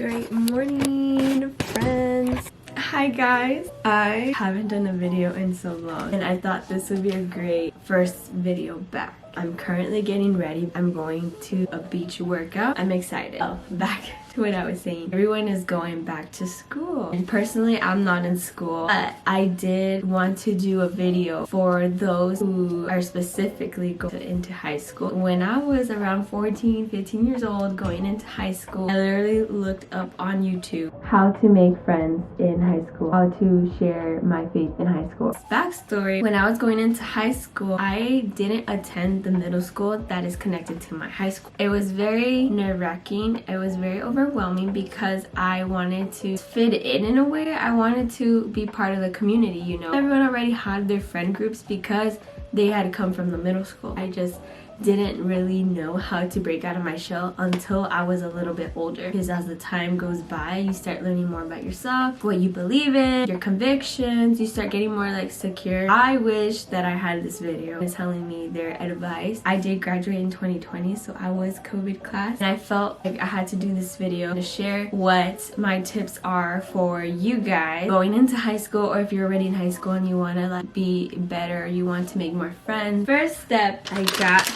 Great morning, friends. Hi guys, I haven't done a video in so long and I thought this would be a great first video back. I'm currently getting ready. I'm going to a beach workout. I'm excited. Back to what I was saying. Everyone is going back to school. And personally, I'm not in school, but I did want to do a video for those who are specifically going into high school. When I was around 14, 15 years old, going into high school, I literally looked up on YouTube how to make friends in high school, how to share my faith in high school. Backstory, when I was going into high school, I didn't attend the middle school that is connected to my high school. It was very nerve-wracking. It was very overwhelming because I wanted to fit in a way. I wanted to be part of the community, you know. Everyone already had their friend groups because they had come from the middle school. I just didn't really know how to break out of my shell until I was a little bit older, because as the time goes by, you start learning more about yourself, what you believe in, your convictions. You start getting more like secure. I wish that I had this video telling me their advice. I did graduate in 2020, so I was COVID class, and I felt like I had to do this video to share what my tips are for you guys going into high school, or if you're already in high school and you want to like be better, you want to make more friends. First step, I got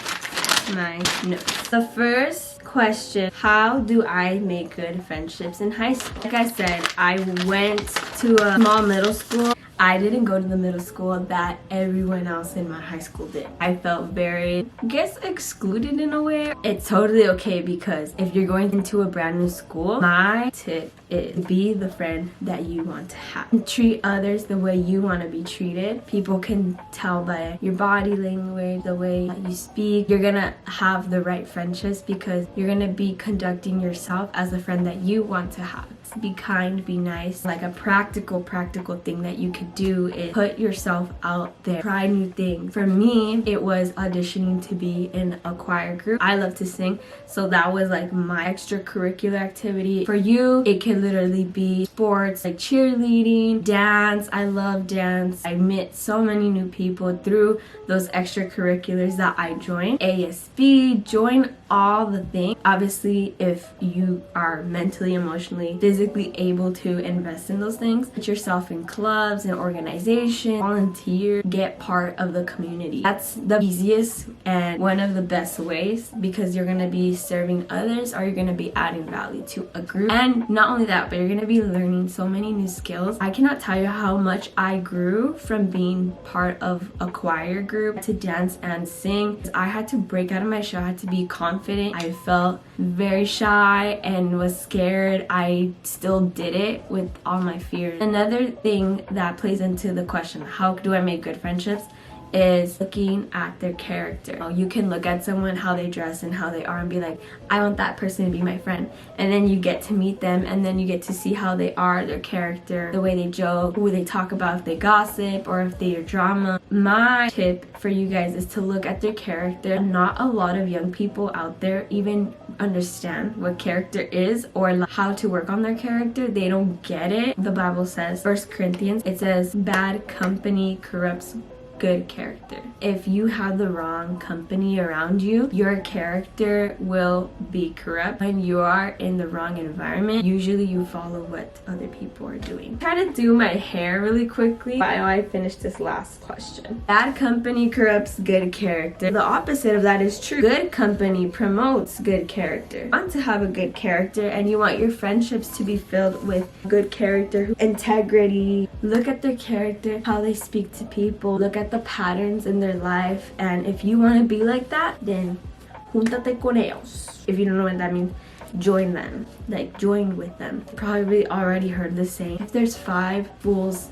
my notes. The first question: how do I make good friendships in high school? Like I said, I went to a small middle school. I didn't go to the middle school that everyone else in my high school did. I felt very, I guess, excluded in a way. It's totally okay, because if you're going into a brand new school, my tip is be the friend that you want to have. Treat others the way you want to be treated. People can tell by your body language, the way that you speak. You're gonna have the right friendships because you're gonna be conducting yourself as a friend that you want to have. Be kind, be nice. Like a practical thing that you could do is put yourself out there, try new things. For me, it was auditioning to be in a choir group. I love to sing, so that was like my extracurricular activity. For you, it can literally be sports like cheerleading, dance. I love dance. I met so many new people through those extracurriculars that I joined. ASB, join all the things. Obviously, if you are mentally, emotionally, physically able to invest in those things, put yourself in clubs and organizations, volunteer, get part of the community. That's the easiest and one of the best ways, because you're going to be serving others, or you're going to be adding value to a group. And not only that, but you're going to be learning so many new skills. I cannot tell you how much I grew from being part of a choir group to dance and sing. I had to break out of my shell. I had to be confident. I felt very shy and was scared. I still did it with all my fears. Another thing that plays into the question, how do I make good friendships, is looking at their character. You can look at someone, how they dress and how they are, and be like, I want that person to be my friend. And then you get to meet them, and then you get to see how they are, their character, the way they joke, who they talk about, if they gossip or if they are drama. My tip for you guys is to look at their character. Not a lot of young people out there even understand what character is or how to work on their character. They don't get it. The Bible says, 1 Corinthians, it says, bad company corrupts good character. If you have the wrong company around you, your character will be corrupt. When you are in the wrong environment, usually you follow what other people are doing. Try to do my hair really quickly while I finish this last question. Bad company corrupts good character. The opposite of that is true. Good company promotes good character. You want to have a good character, and you want your friendships to be filled with good character, integrity. Look at their character, how they speak to people. Look at the patterns in their life, and if you want to be like that, then júntate con ellos. If you don't know what that means, join them. Like, join with them. Probably already heard the saying, if there's 5 fools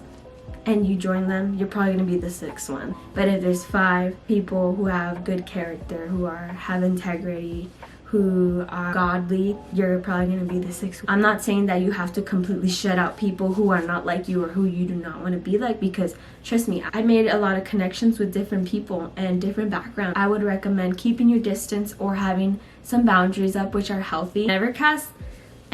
and you join them, you're probably going to be the 6th one. But if there's 5 people who have good character, who have integrity, who are godly, you're probably going to be the 6th one. I'm not saying that you have to completely shut out people who are not like you or who you do not want to be like, because trust me, I made a lot of connections with different people and different backgrounds. I would recommend keeping your distance or having some boundaries up, which are healthy. Never cast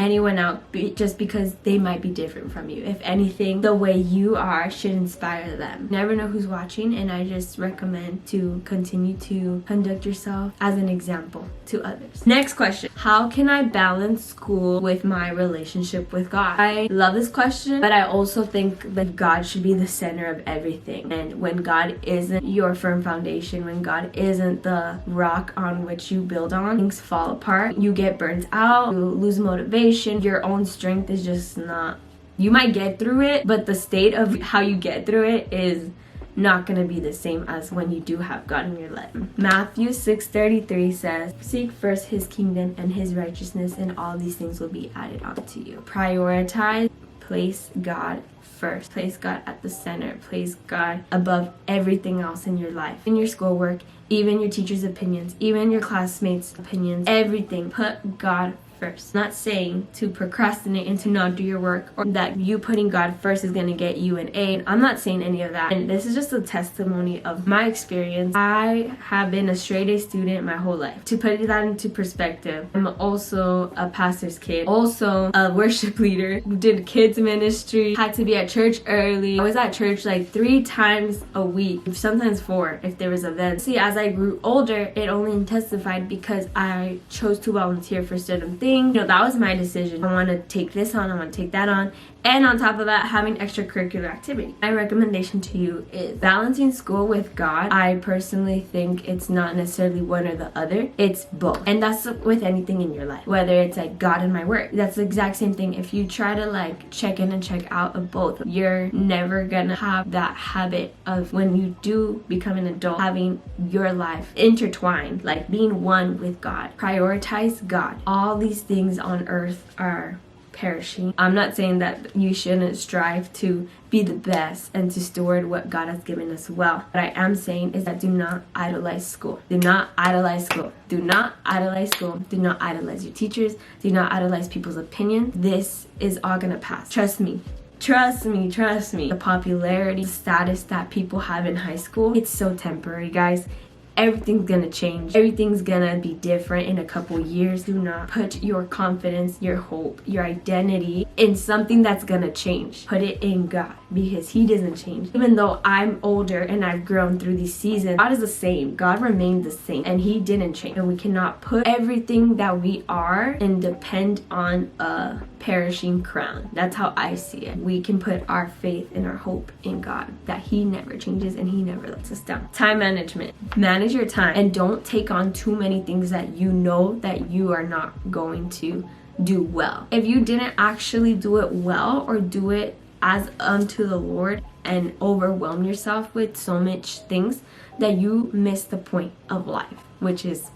anyone out just because they might be different from you. If anything, the way you are should inspire them. Never know who's watching, and I just recommend to continue to conduct yourself as an example to others. Next question. How can I balance school with my relationship with God? I love this question, but I also think that God should be the center of everything. And when God isn't your firm foundation, when God isn't the rock on which you build on, things fall apart. You get burnt out, you lose motivation, your own strength is just not, you might get through it, but the state of how you get through it is not going to be the same as when you do have God in your life. Matthew 6:33 says, seek first his kingdom and his righteousness, and all these things will be added on to you. Prioritize, place God first. Place God at the center. Place God above everything else in your life. In your schoolwork, even your teacher's opinions, even your classmates' opinions, everything. Put God first. Not saying to procrastinate and to not do your work, or that you putting God first is going to get you an A. I'm not saying any of that. And this is just a testimony of my experience. I have been a straight A student my whole life. To put that into perspective, I'm also a pastor's kid, also a worship leader, did kids ministry, had to be at church early. I was at church like 3 times a week, sometimes 4 if there was events. See, as I grew older, it only intensified because I chose to volunteer for certain things. You know, that was my decision. I want to take this on, I want to take that on. And on top of that, having extracurricular activity. My recommendation to you is balancing school with God. I personally think it's not necessarily one or the other. It's both. And that's with anything in your life. Whether it's like God and my work. That's the exact same thing. If you try to like check in and check out of both, you're never gonna have that habit of when you do become an adult, having your life intertwined, like being one with God. Prioritize God. All these things on earth are perishing. I'm not saying that you shouldn't strive to be the best and to steward what God has given us well. What I am saying is that do not idolize school. Do not idolize school. Do not idolize school. Do not idolize your teachers. Do not idolize people's opinions. This is all gonna pass. Trust me. Trust me, trust me. The popularity, status that people have in high school, it's so temporary, guys. Everything's gonna change. Everything's gonna be different in a couple years. Do not put your confidence, your hope, your identity in something that's gonna change. Put it in God, because he doesn't change. Even though I'm older and I've grown through these seasons, God is the same. God remained the same, and he didn't change. And we cannot put everything that we are and depend on a perishing crown. That's how I see it. We can put our faith and our hope in God, that he never changes and he never lets us down. Time management. Manage your time and don't take on too many things that you know that you are not going to do well. If you didn't actually do it well or do it as unto the Lord and overwhelm yourself with so much things, that you miss the point of life, which is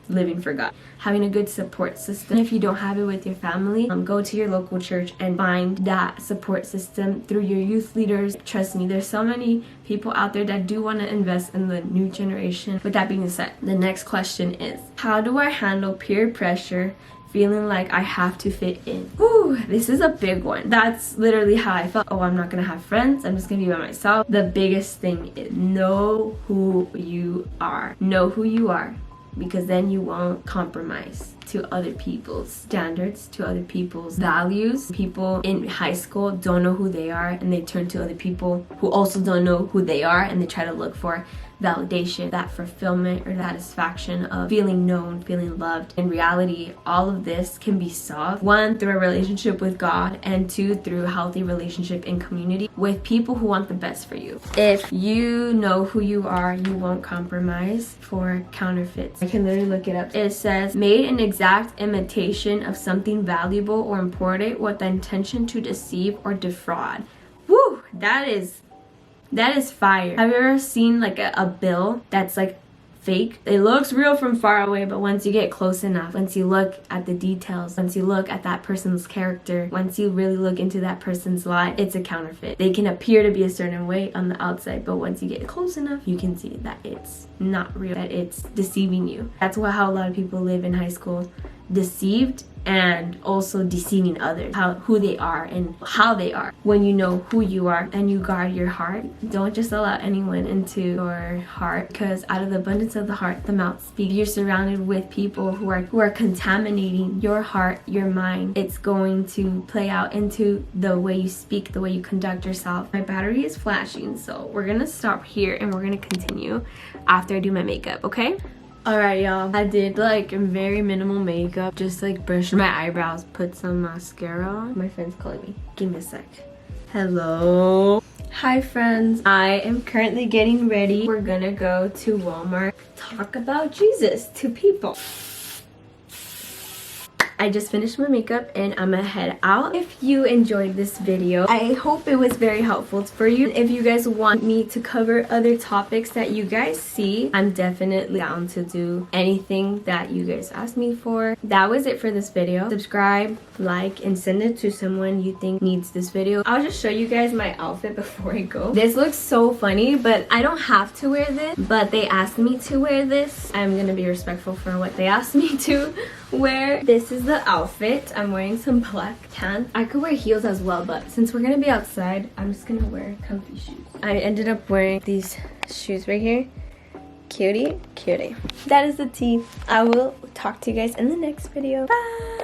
living for God. Having a good support system. If you don't have it with your family, go to your local church and find that support system through your youth leaders. Trust me, there's so many people out there that do want to invest in the new generation. With that being said, the next question is, how do I handle peer pressure, feeling like I have to fit in? Ooh, this is a big one. That's literally how I felt. Oh, I'm not gonna have friends. I'm just gonna be by myself. The biggest thing is know who you are. Know who you are, because then you won't compromise to other people's standards, to other people's values. People in high school don't know who they are, and they turn to other people who also don't know who they are, and they try to look for validation, that fulfillment or satisfaction of feeling known, feeling loved. In reality, all of this can be solved, 1, through a relationship with God, and 2, through a healthy relationship in community with people who want the best for you. If you know who you are, you won't compromise for counterfeits. I can literally look it up. It says, made an exact imitation of something valuable or important with the intention to deceive or defraud. Woo! That is fire. Have you ever seen like a bill that's like fake? It looks real from far away, but once you get close enough, once you look at the details, once you look at that person's character, once you really look into that person's life, it's a counterfeit. They can appear to be a certain way on the outside, but once you get close enough, you can see that it's not real, that it's deceiving you. That's how a lot of people live in high school. deceived and also deceiving others, who they are and how they are. When you know who you are and you guard your heart, don't just allow anyone into your heart, because out of the abundance of the heart the mouth speaks. You're surrounded with people who are contaminating your heart, your mind. It's going to play out into the way you speak, the way you conduct yourself. My battery is flashing, so we're gonna stop here and we're gonna continue after I do my makeup, okay? Alright, y'all, I did like very minimal makeup, just like brushed my eyebrows, put some mascara on. My friend's calling me. Give me a sec. Hello. Hi friends, I am currently getting ready. We're gonna go to Walmart, talk about Jesus to people. I just finished my makeup and I'm gonna head out. If you enjoyed this video, I hope it was very helpful for you. If you guys want me to cover other topics that you guys see, I'm definitely down to do anything that you guys ask me for. That was it for this video. Subscribe, like, and send it to someone you think needs this video. I'll just show you guys my outfit before I go. This looks so funny, but I don't have to wear this, but they asked me to wear this. I'm gonna be respectful for what they asked me to wear. This is the outfit. I'm wearing some black pants. I could wear heels as well, but since we're gonna be outside, I'm just gonna wear comfy shoes. I ended up wearing these shoes right here. Cutie. That is the tea. I will talk to you guys in the next video. Bye.